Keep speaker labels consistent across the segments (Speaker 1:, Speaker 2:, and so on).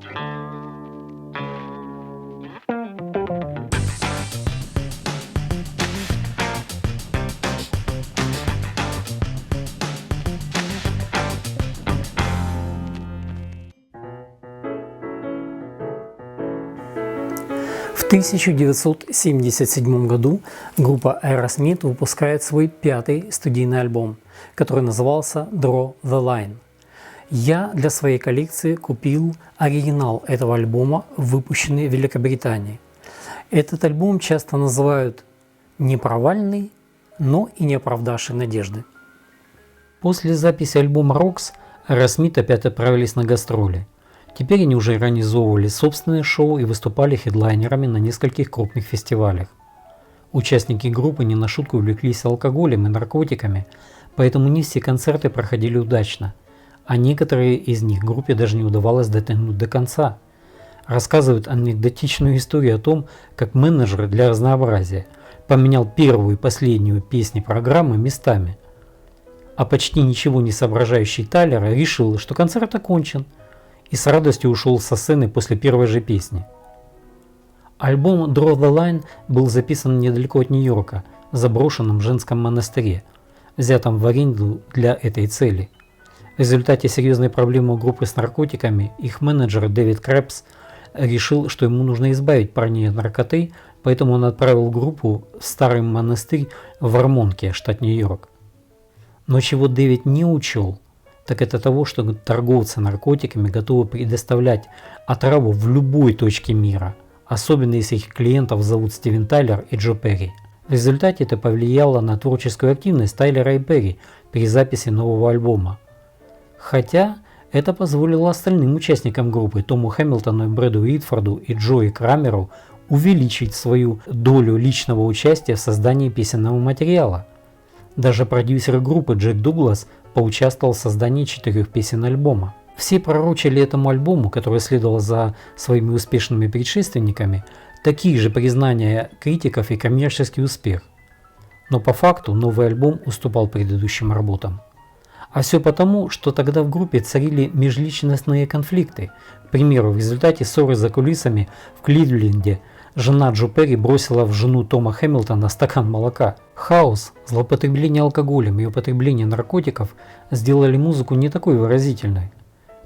Speaker 1: В 1977 году группа Aerosmith выпускает свой пятый студийный альбом, который назывался Draw the Line. Я для своей коллекции купил оригинал этого альбома, выпущенный в Великобритании. Этот альбом часто называют не провальный, но и не оправдавший надежды. После записи альбома Rocks Aerosmith опять отправились на гастроли. Теперь они уже организовывали собственные шоу и выступали хедлайнерами на нескольких крупных фестивалях. Участники группы не на шутку увлеклись алкоголем и наркотиками, поэтому не все концерты проходили удачно, а некоторые из них группе даже не удавалось дотянуть до конца. Рассказывают анекдотичную историю о том, как менеджер для разнообразия поменял первую и последнюю песни программы местами, а почти ничего не соображающий Тайлер решил, что концерт окончен, и с радостью ушел со сцены после первой же песни. Альбом Draw the Line был записан недалеко от Нью-Йорка, в заброшенном женском монастыре, взятом в аренду для этой цели. В результате серьезной проблемы у группы с наркотиками их менеджер Дэвид Крэпс решил, что ему нужно избавить парней от наркоты, поэтому он отправил группу в старый монастырь в Вермонте, штат Нью-Йорк. Но чего Дэвид не учел, так это того, что торговцы наркотиками готовы предоставлять отраву в любой точке мира, особенно если их клиентов зовут Стивен Тайлер и Джо Перри. В результате это повлияло на творческую активность Тайлера и Перри при записи нового альбома. Хотя это позволило остальным участникам группы, Тому Хэмилтону и Брэду Уитфорду и Джои Крамеру, увеличить свою долю личного участия в создании песенного материала. Даже продюсер группы Джек Дуглас поучаствовал в создании 4 песен альбома. Все пророчили этому альбому, который следовал за своими успешными предшественниками, такие же признания критиков и коммерческий успех. Но по факту новый альбом уступал предыдущим работам. А все потому, что тогда в группе царили межличностные конфликты. К примеру, в результате ссоры за кулисами в Кливленде жена Джо Перри бросила в жену Тома Хэмилтона стакан молока. Хаос, злоупотребление алкоголем и употребление наркотиков сделали музыку не такой выразительной.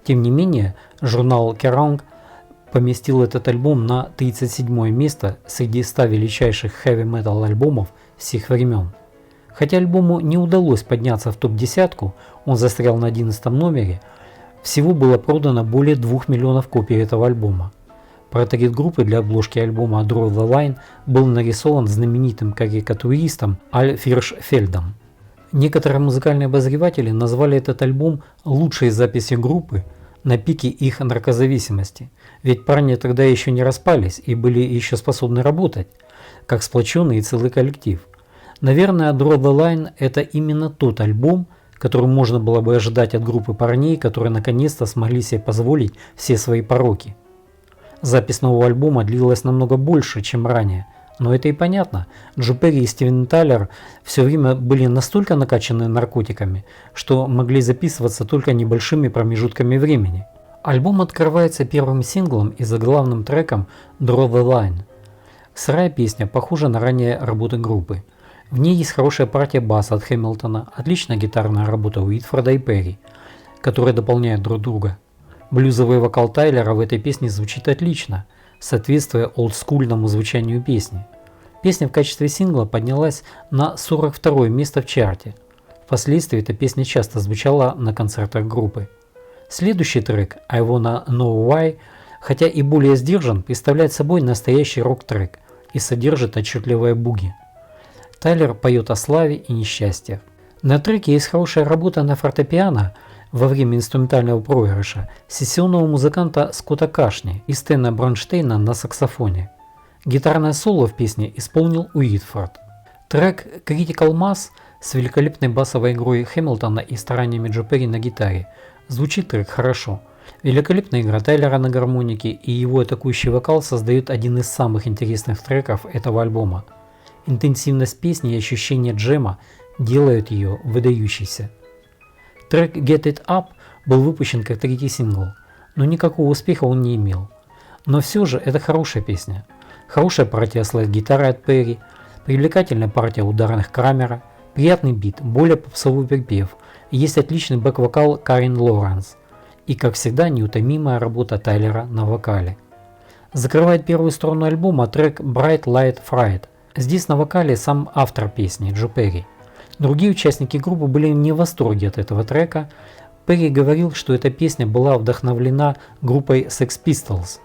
Speaker 1: Тем не менее, журнал Kerrang поместил этот альбом на 37 место среди 100 величайших хэви-метал альбомов всех времен. Хотя альбому не удалось подняться в топ-10, он застрял на 11 номере, всего было продано более 2 миллионов копий этого альбома. Портрет группы для обложки альбома Draw the Line был нарисован знаменитым карикатуристом Аль Фиршфельдом. Некоторые музыкальные обозреватели назвали этот альбом лучшей записью группы на пике их наркозависимости, ведь парни тогда еще не распались и были еще способны работать, как сплоченный и целый коллектив. Наверное, Draw the Line – это именно тот альбом, который можно было бы ожидать от группы парней, которые наконец-то смогли себе позволить все свои пороки. Запись нового альбома длилась намного больше, чем ранее, но это и понятно. Джо Перри и Стивен Тайлер все время были настолько накачаны наркотиками, что могли записываться только небольшими промежутками времени. Альбом открывается первым синглом и заглавным треком Draw the Line. Сырая песня похожа на ранние работы группы. В ней есть хорошая партия баса от Хэмилтона, отличная гитарная работа Уитфорда и Перри, которые дополняют друг друга. Блюзовый вокал Тайлера в этой песне звучит отлично, соответствуя олдскульному звучанию песни. Песня в качестве сингла поднялась на 42 место в чарте. Впоследствии эта песня часто звучала на концертах группы. Следующий трек I Wanna Know Why, хотя и более сдержан, представляет собой настоящий рок-трек и содержит отчетливые буги. Тайлер поет о славе и несчастьях. На треке есть хорошая работа на фортепиано во время инструментального проигрыша сессионного музыканта Скотта Кашни и Стэна Бронштейна на саксофоне. Гитарное соло в песне исполнил Уитфорд. Трек Critical Mass с великолепной басовой игрой Хэмилтона и стараниями Джо Перри на гитаре. Звучит трек хорошо. Великолепная игра Тайлера на гармонике и его атакующий вокал создают один из самых интересных треков этого альбома. Интенсивность песни и ощущение джема делают ее выдающейся. Трек Get It Up был выпущен как третий сингл. но никакого успеха он не имел. Но все же это хорошая песня. Хорошая партия слайд-гитары от Перри, привлекательная партия ударных Крамера, приятный бит, более попсовый припев, и есть отличный бэк-вокал Карен Лоуренс. И, как всегда, неутомимая работа Тайлера на вокале. Закрывает первую сторону альбома трек Bright Light Fright. Здесь на вокале сам автор песни Джо Перри. Другие участники группы были не в восторге от этого трека. Перри говорил, что эта песня была вдохновлена группой Sex Pistols.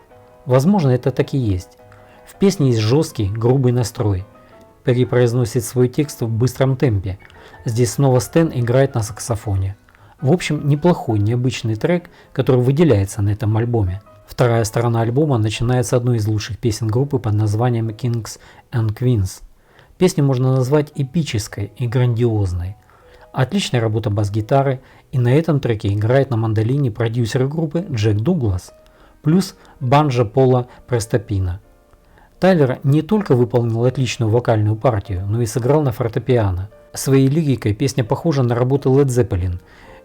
Speaker 1: Возможно, это так и есть. В песне есть жесткий, грубый настрой. Перри произносит свой текст в быстром темпе. Здесь снова Стэн играет на саксофоне. В общем, неплохой, необычный трек, который выделяется на этом альбоме. Вторая сторона альбома начинается с одной из лучших песен группы под названием Kings and Queens. Песню можно назвать эпической и грандиозной. Отличная работа бас-гитары, и на этом треке играет на мандолине продюсер группы Джек Дуглас, плюс банджо Пола Престопина. Тайлер не только выполнил отличную вокальную партию, но и сыграл на фортепиано. Своей лирикой песня похожа на работы Led Zeppelin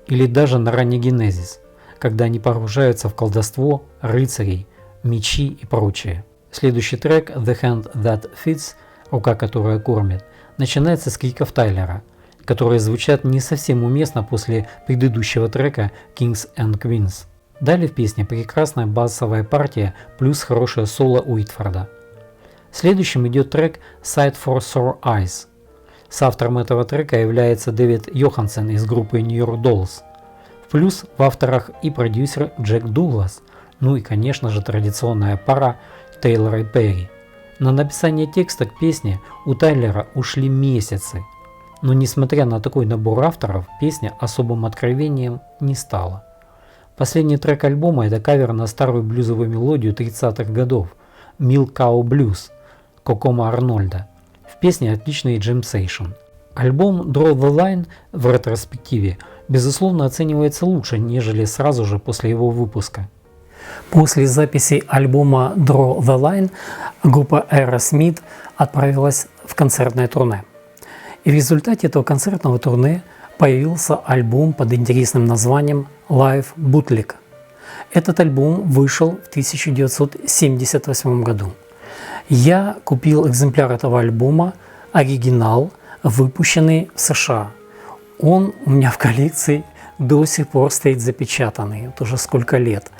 Speaker 1: или даже на ранний Genesis, когда они погружаются в колдовство, рыцарей, мечи и прочее. Следующий трек The Hand That Feeds, рука, которая кормит, начинается с криков Тайлера, которые звучат не совсем уместно после предыдущего трека Kings and Queens. Далее в песне прекрасная басовая партия плюс хорошее соло Уитфорда. Следующим идет трек Sight for Sore Eyes. Соавтором этого трека является Дэвид Йоханссон из группы New York Dolls. Плюс в авторах и продюсер Джек Дуглас, ну и конечно же традиционная пара Тейлор и Перри. На написание текста к песне у Тайлера ушли месяцы, но несмотря на такой набор авторов, песня особым откровением не стала. Последний трек альбома — это кавер на старую блюзовую мелодию 30-х годов Milk Cow Blues Кокома Арнольда. В песне отличный джемсейшн. Альбом Draw the Line в ретроспективе безусловно оценивается лучше, нежели сразу же после его выпуска. После записи альбома Draw the Line группа Aerosmith отправилась в концертное турне. И в результате этого концертного турне появился альбом под интересным названием Live Bootleg. Этот альбом вышел в 1978 году. Я купил экземпляр этого альбома, оригинал, выпущенный в США. Он у меня в коллекции до сих пор стоит запечатанный, вот уже сколько лет.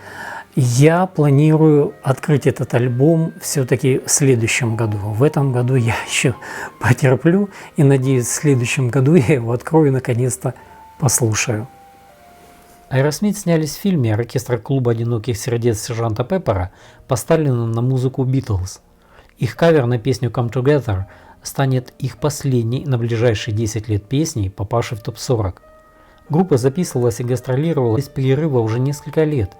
Speaker 1: Я планирую открыть этот альбом все-таки в следующем году. В этом году я еще потерплю и надеюсь, в следующем году я его открою и наконец-то послушаю. Aerosmith снялись в фильме «Оркестр клуба одиноких сердец сержанта Пеппера», поставленном на музыку Beatles. Их кавер на песню Come Together станет их последней на ближайшие 10 лет песней, попавшей в топ-40. Группа записывалась и гастролировала без перерыва уже несколько лет.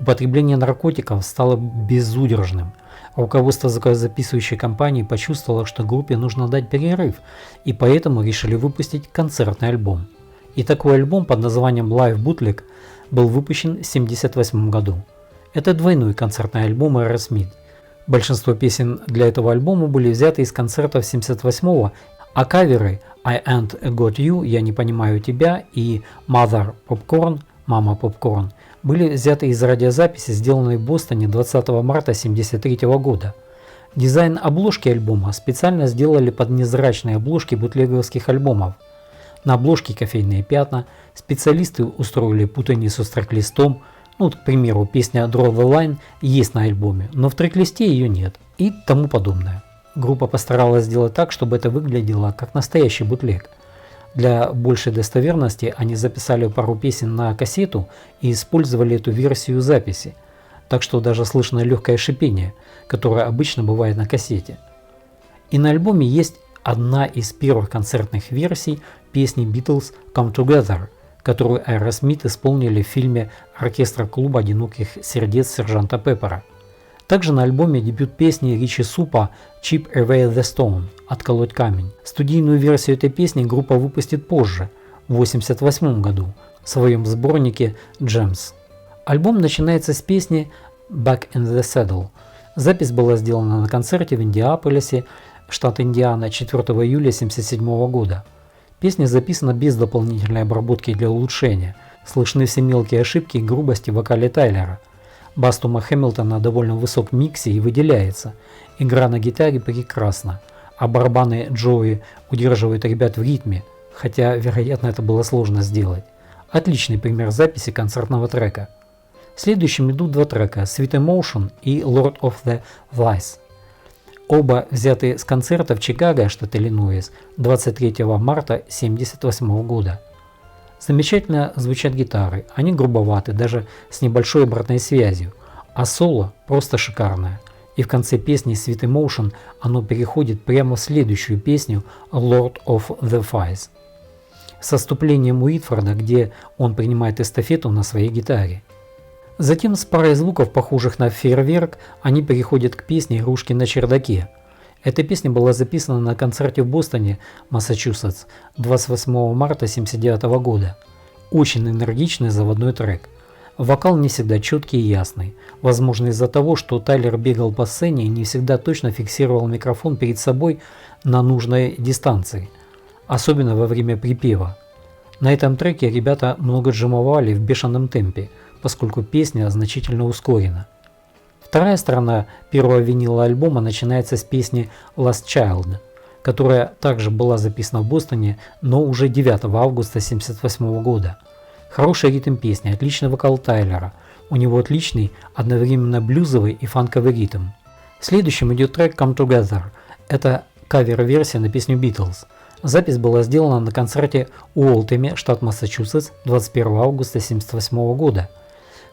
Speaker 1: Употребление наркотиков стало безудержным. Руководство звукозаписывающей компании почувствовало, что группе нужно дать перерыв, и поэтому решили выпустить концертный альбом. И такой альбом под названием Live Bootleg был выпущен в 1978 году. Это двойной концертный альбом Aerosmith. Большинство песен для этого альбома были взяты из концертов 1978-го, а каверы I Ain't Got You, Я не понимаю тебя и Mother Popcorn, Мама Попкорн были взяты из радиозаписи, сделанной в Бостоне 20 марта 1973 года. Дизайн обложки альбома специально сделали под незрачные обложки бутлеговских альбомов. На обложке кофейные пятна, специалисты устроили путаницу с трек-листом. Ну, к примеру, песня Draw the Line есть на альбоме, но в трек-листе ее нет и тому подобное. Группа постаралась сделать так, чтобы это выглядело как настоящий бутлег. Для большей достоверности они записали пару песен на кассету и использовали эту версию записи, так что даже слышно легкое шипение, которое обычно бывает на кассете. И на альбоме есть одна из первых концертных версий песни Beatles Come Together, которую Aerosmith исполнили в фильме «Оркестр клуба одиноких сердец сержанта Пеппера». Также на альбоме дебют песни Ричи Супа «Chip Away the Stone» «Отколоть камень». Студийную версию этой песни группа выпустит позже, в 1988 году, в своем сборнике «Gems». Альбом начинается с песни «Back in the Saddle». Запись была сделана на концерте в Индиаполисе, штат Индиана, 4 июля 1977 года. Песня записана без дополнительной обработки для улучшения. Слышны все мелкие ошибки и грубости в вокале Тайлера. Бас Тома Хэмилтона на довольно высоком миксе и выделяется. Игра на гитаре прекрасна, а барабаны Джои удерживают ребят в ритме, хотя, вероятно, это было сложно сделать. Отличный пример записи концертного трека. Следующим идут два трека Sweet Emotion и Lord of the Flies. Оба взяты с концерта в Чикаго, штат Иллинойс, 23 марта 1978 года. Замечательно звучат гитары, они грубоваты, даже с небольшой обратной связью, а соло просто шикарное. И в конце песни Sweet Emotion оно переходит прямо в следующую песню Lord of the Flies, со вступлением Уитфорда, где он принимает эстафету на своей гитаре. Затем с парой звуков, похожих на фейерверк, они переходят к песне «Игрушки на чердаке». Эта песня была записана на концерте в Бостоне, Массачусетс, 28 марта 1979 года. Очень энергичный заводной трек. Вокал не всегда четкий и ясный. Возможно, из-за того, что Тайлер бегал по сцене и не всегда точно фиксировал микрофон перед собой на нужной дистанции, особенно во время припева. На этом треке ребята много джимовали в бешеном темпе, поскольку песня значительно ускорена. Вторая сторона первого винила альбома начинается с песни Last Child, которая также была записана в Бостоне, но уже 9 августа 1978 года. Хороший ритм песни, отличный вокал Тайлера, у него отличный одновременно блюзовый и фанковый ритм. Следующим идет трек Come Together, это кавер-версия на песню Beatles. Запись была сделана на концерте в Уолтеме, штат Массачусетс, 21 августа 1978 года.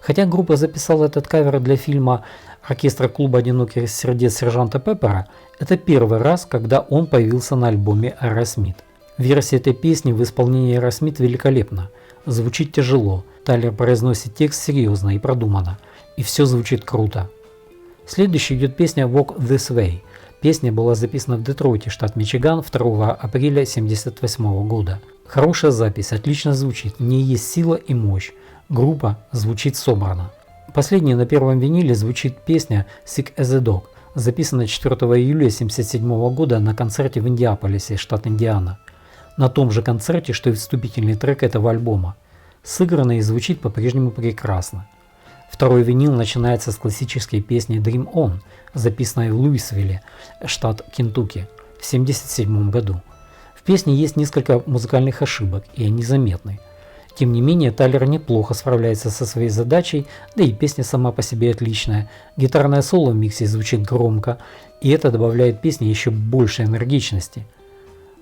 Speaker 1: Хотя группа записала этот кавер для фильма «Оркестр клуба одиноких сердец сержанта Пеппера», это первый раз, когда он появился на альбоме Aerosmith. Версия этой песни в исполнении Aerosmith великолепна. Звучит тяжело, Тайлер произносит текст серьезно и продуманно, и все звучит круто. Следующей идет песня Walk This Way. Песня была записана в Детройте, штат Мичиган, 2 апреля 1978 года. Хорошая запись, отлично звучит, в ней есть сила и мощь. Группа звучит собрано. Последней на первом виниле звучит песня Sick as a Dog, записана 4 июля 1977 года на концерте в Индиаполисе, штат Индиана. На том же концерте, что и вступительный трек этого альбома. Сыграно и звучит по-прежнему прекрасно. Второй винил начинается с классической песни Dream On, записанной в Луисвилле, штат Кентукки, в 1977 году. В песне есть несколько музыкальных ошибок, и они заметны. Тем не менее, Тайлер неплохо справляется со своей задачей, да и песня сама по себе отличная. Гитарное соло в миксе звучит громко, и это добавляет песне еще больше энергичности.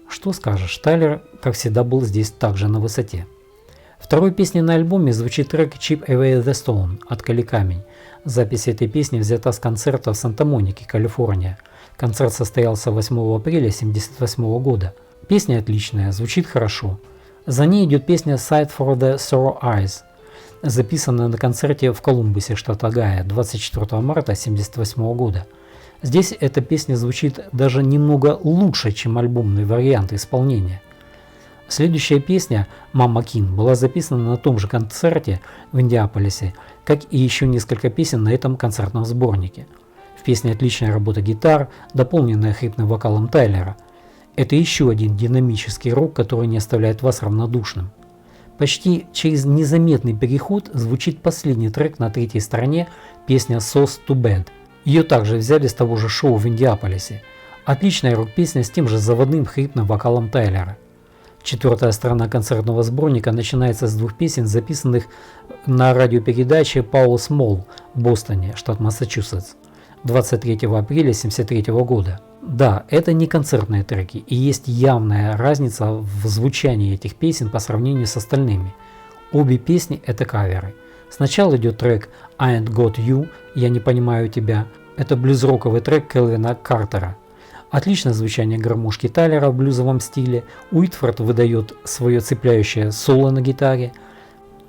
Speaker 1: Что скажешь, Тайлер, как всегда, был здесь также на высоте. Второй песней на альбоме звучит трек Chip Away the Stone от Кали Камень. Запись этой песни взята с концерта в Санта-Монике, Калифорния. Концерт состоялся 8 апреля 1978 года. Песня отличная, звучит хорошо. За ней идет песня Sight for the Sore Eyes, записанная на концерте в Колумбусе, штат Огайо, 24 марта 1978 года. Здесь эта песня звучит даже немного лучше, чем альбомный вариант исполнения. Следующая песня «Мама Кин» была записана на том же концерте в Индиаполисе, как и еще несколько песен на этом концертном сборнике. В песне отличная работа гитар, дополненная хриплым вокалом Тайлера. Это еще один динамический рок, который не оставляет вас равнодушным. Почти через незаметный переход звучит последний трек на третьей стороне, песня Sauce to Bed. Ее также взяли с того же шоу в Индиаполисе. Отличная рок-песня с тем же заводным хриплым вокалом Тайлера. Четвертая сторона концертного сборника начинается с двух песен, записанных на радиопередаче Paul's Mall в Бостоне, штат Массачусетс, 23 апреля 1973 года. Да, это не концертные треки, и есть явная разница в звучании этих песен по сравнению с остальными. Обе песни – это каверы. Сначала идет трек I Ain't Got You, Я не понимаю тебя. Это блюз-роковый трек Келвина Картера. Отличное звучание гармошки Тайлера в блюзовом стиле. Уитфорд выдает свое цепляющее соло на гитаре.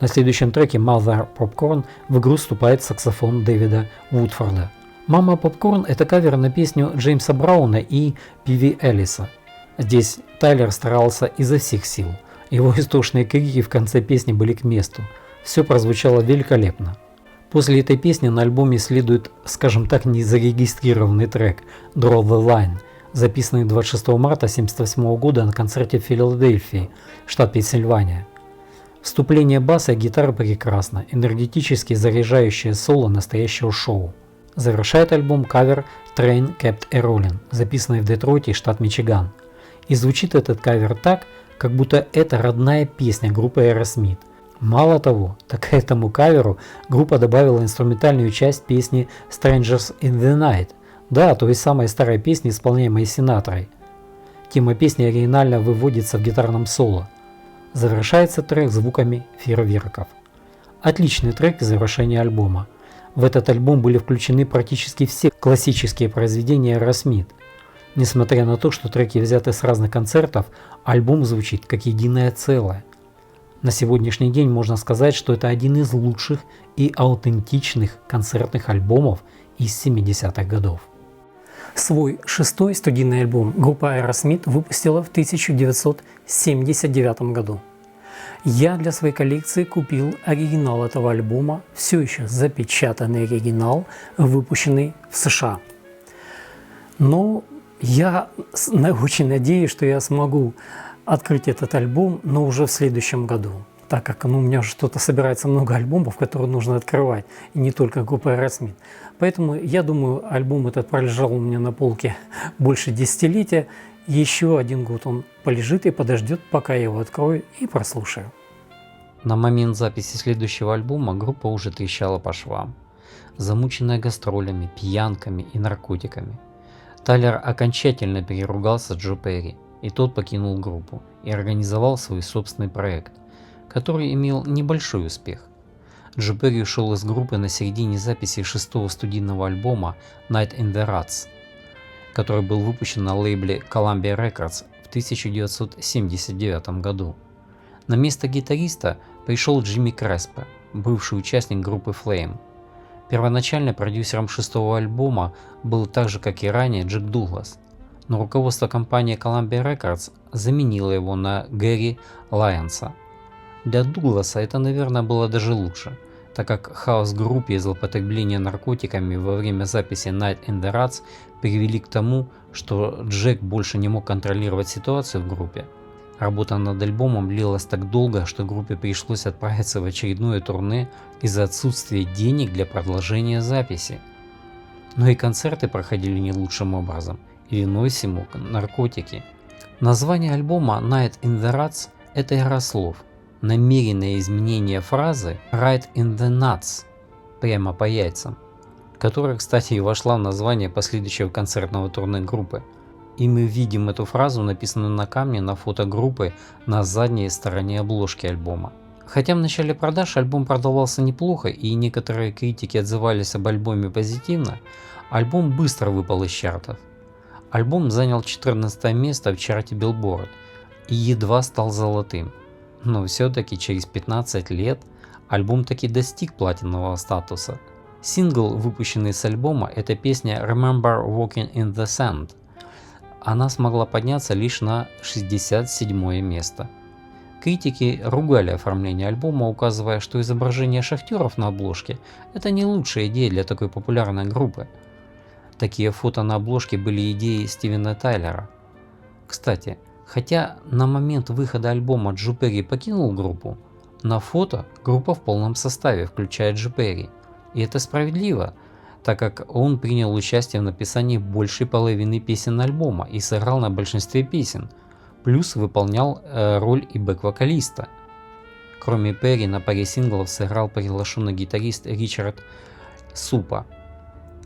Speaker 1: На следующем треке Mother Popcorn в игру вступает саксофон Дэвида Вудфорда. «Мама Попкорн» – это кавер на песню Джеймса Брауна и Пиви Эллиса. Здесь Тайлер старался изо всех сил. Его истошные крики в конце песни были к месту. Все прозвучало великолепно. После этой песни на альбоме следует, скажем так, незарегистрированный трек «Draw the Line», записанный 26 марта 1978 года на концерте в Филадельфии, штат Пенсильвания. Вступление баса и гитары прекрасно, энергетически заряжающее соло настоящего шоу. Завершает альбом кавер Train Kept a Rollin', записанный в Детройте, штат Мичиган. И звучит этот кавер так, как будто это родная песня группы Aerosmith. Мало того, так к этому каверу группа добавила инструментальную часть песни Strangers in the Night, да, той самой старой песни, исполняемой Синатрой. Тема песни оригинально выводится в гитарном соло. Завершается трек звуками фейерверков. Отличный трек и завершение альбома. В этот альбом были включены практически все классические произведения Aerosmith. Несмотря на то, что треки взяты с разных концертов, альбом звучит как единое целое. На сегодняшний день можно сказать, что это один из лучших и аутентичных концертных альбомов из 70-х годов. Свой шестой студийный альбом группа Aerosmith выпустила в 1979 году. Я для своей коллекции купил оригинал этого альбома, все еще запечатанный оригинал, выпущенный в США. Но я очень надеюсь, что я смогу открыть этот альбом, но уже в следующем году, так как у меня что-то собирается много альбомов, которые нужно открывать, и не только группа Aerosmith. Поэтому я думаю, альбом этот пролежал у меня на полке больше десятилетия. Еще один год он полежит и подождет, пока я его открою и прослушаю.
Speaker 2: На момент записи следующего альбома группа уже трещала по швам, замученная гастролями, пьянками и наркотиками. Тайлер окончательно переругался с Джо Перри, и тот покинул группу и организовал свой собственный проект, который имел небольшой успех. Джо Перри ушел из группы на середине записи шестого студийного альбома Night in the Ruts, который был выпущен на лейбле Columbia Records в 1979 году. На место гитариста пришел Джимми Креспо, бывший участник группы Flame. Первоначально продюсером шестого альбома был так же, как и ранее, Джек Дуглас, но руководство компании Columbia Records заменило его на Гэри Лайонса. Для Дугласа это, наверное, было даже лучше, так как хаос в группе и злоупотребление наркотиками во время записи Night in the Ruts привели к тому, что Джек больше не мог контролировать ситуацию в группе. Работа над альбомом длилась так долго, что группе пришлось отправиться в очередное турне из-за отсутствия денег для продолжения записи. Но и концерты проходили не лучшим образом, и виной всему наркотики. Название альбома Night in the Ruts – это игра слов, намеренное изменение фразы Right in the Nuts, прямо по яйцам, которая, кстати, и вошла в название последующего концертного турне группы. И мы видим эту фразу, написанную на камне на фото группы на задней стороне обложки альбома. Хотя в начале продаж альбом продавался неплохо и некоторые критики отзывались об альбоме позитивно, альбом быстро выпал из чартов. Альбом занял 14 место в чарте Billboard и едва стал золотым. Но все-таки через 15 лет альбом таки достиг платинового статуса. Сингл, выпущенный с альбома, это песня Remember Walking in the Sand. Она смогла подняться лишь на 67 место. Критики ругали оформление альбома, указывая, что изображение шахтеров на обложке – это не лучшая идея для такой популярной группы. Такие фото на обложке были идеей Стивена Тайлера. Кстати, хотя на момент выхода альбома Джо Перри покинул группу, на фото группа в полном составе, включая Джо Перри. И это справедливо, так как он принял участие в написании большей половины песен альбома и сыграл на большинстве песен, плюс выполнял роль и бэк-вокалиста. Кроме Перри, на паре синглов сыграл приглашенный гитарист Ричард Супа.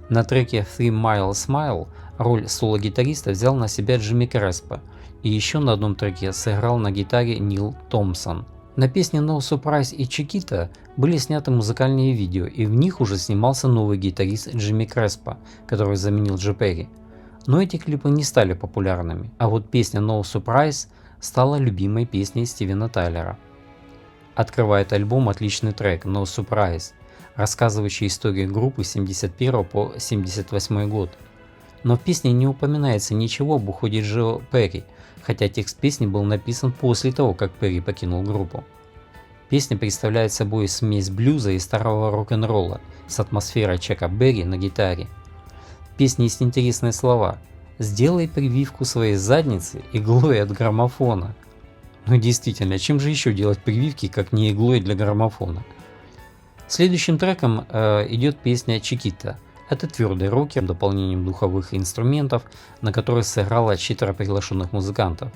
Speaker 2: На треке Three Mile Smile роль соло-гитариста взял на себя Джимми Креспо, и еще на одном треке сыграл на гитаре Нил Томпсон. На песне No Surprise и Chiquita были сняты музыкальные видео, и в них уже снимался новый гитарист Джимми Креспо, который заменил Джо Перри. Но эти клипы не стали популярными, а вот песня No Surprise стала любимой песней Стивена Тайлера. Открывает альбом отличный трек No Surprise, рассказывающий историю группы с 71 по 78 год. Но в песне не упоминается ничего об уходе Джо Перри, хотя текст песни был написан после того, как Перри покинул группу. Песня представляет собой смесь блюза и старого рок-н-ролла с атмосферой Чака Берри на гитаре. В песне есть интересные слова: «Сделай прививку своей заднице иглой от граммофона». Ну действительно, чем же еще делать прививки, как не иглой для граммофона? Следующим треком идет песня «Чикита». Это твердый рокер с дополнением духовых инструментов, на которой сыграло 4 приглашенных музыкантов.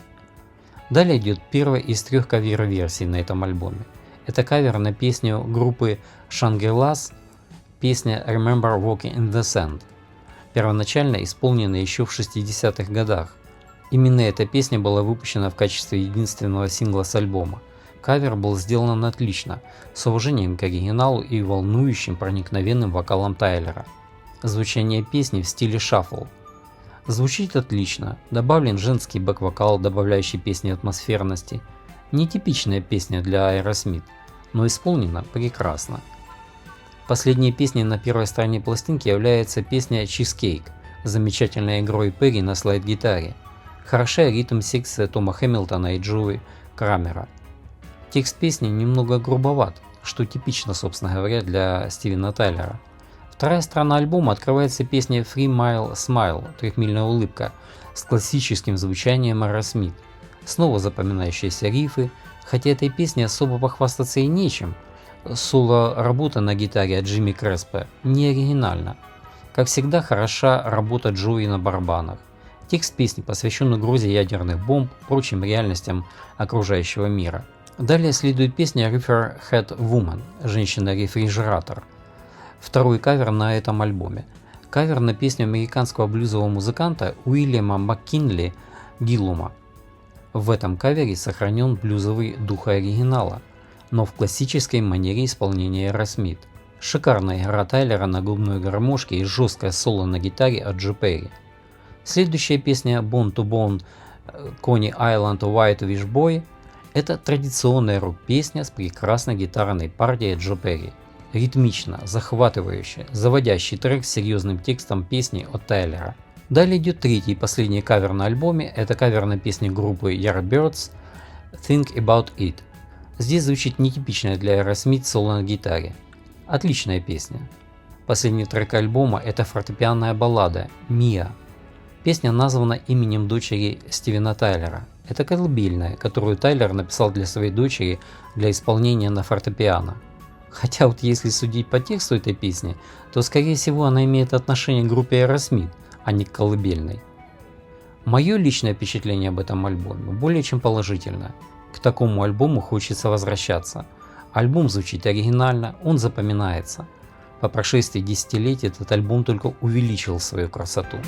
Speaker 2: Далее идет первая из 3 кавер-версий на этом альбоме. Это кавер на песню группы Shangri-Las, песня Remember Walking in the Sand, первоначально исполненная еще в 60-х годах. Именно эта песня была выпущена в качестве единственного сингла с альбома. Кавер был сделан отлично, с уважением к оригиналу и волнующим проникновенным вокалом Тайлера. Звучание песни в стиле шаффл. Звучит отлично, добавлен женский бэк-вокал, добавляющий песне атмосферности. Нетипичная песня для Aerosmith, но исполнена прекрасно. Последней песней на первой стороне пластинки является песня Cheesecake с замечательной игрой Перри на слайд-гитаре. Хороша ритм-секция Тома Хэмилтона и Джои Крамера. Текст песни немного грубоват, что типично, собственно говоря, для Стивена Тайлера. Вторая сторона альбома открывается песней Three Mile Smile, трехмильная улыбка, с классическим звучанием Aerosmith. Снова запоминающиеся рифы, хотя этой песне особо похвастаться и нечем. Соло-работа на гитаре от Джимми Креспа не оригинальна. Как всегда, хороша работа Джои на барабанах. Текст песни посвящен угрозе ядерных бомб, прочим реальностям окружающего мира. Далее следует песня Reefer Head Woman, женщина-рефрижератор. Второй кавер на этом альбоме. Кавер на песню американского блюзового музыканта Уильяма Маккинли Гиллума. В этом кавере сохранен блюзовый дух оригинала, но в классической манере исполнения Aerosmith. Шикарная игра Тайлера на губной гармошке и жесткое соло на гитаре от Джо Перри. Следующая песня Bone to Bone Coney Island White Wish Boy — это традиционная рок-песня с прекрасной гитарной партией Джо Перри. Ритмично, захватывающе, заводящий трек с серьезным текстом песни от Тайлера. Далее идет третий и последний кавер на альбоме, это кавер на песню группы Yardbirds Think About It. Здесь звучит нетипичная для Aerosmith соло на гитаре. Отличная песня. Последний трек альбома — это фортепианная баллада «Mia». Песня названа именем дочери Стивена Тайлера. Это колыбельная, которую Тайлер написал для своей дочери для исполнения на фортепиано. Хотя вот если судить по тексту этой песни, то скорее всего она имеет отношение к группе Aerosmith, а не к колыбельной. Мое личное впечатление об этом альбоме более чем положительное. К такому альбому хочется возвращаться. Альбом звучит оригинально, он запоминается. По прошествии десятилетий этот альбом только увеличил свою красоту.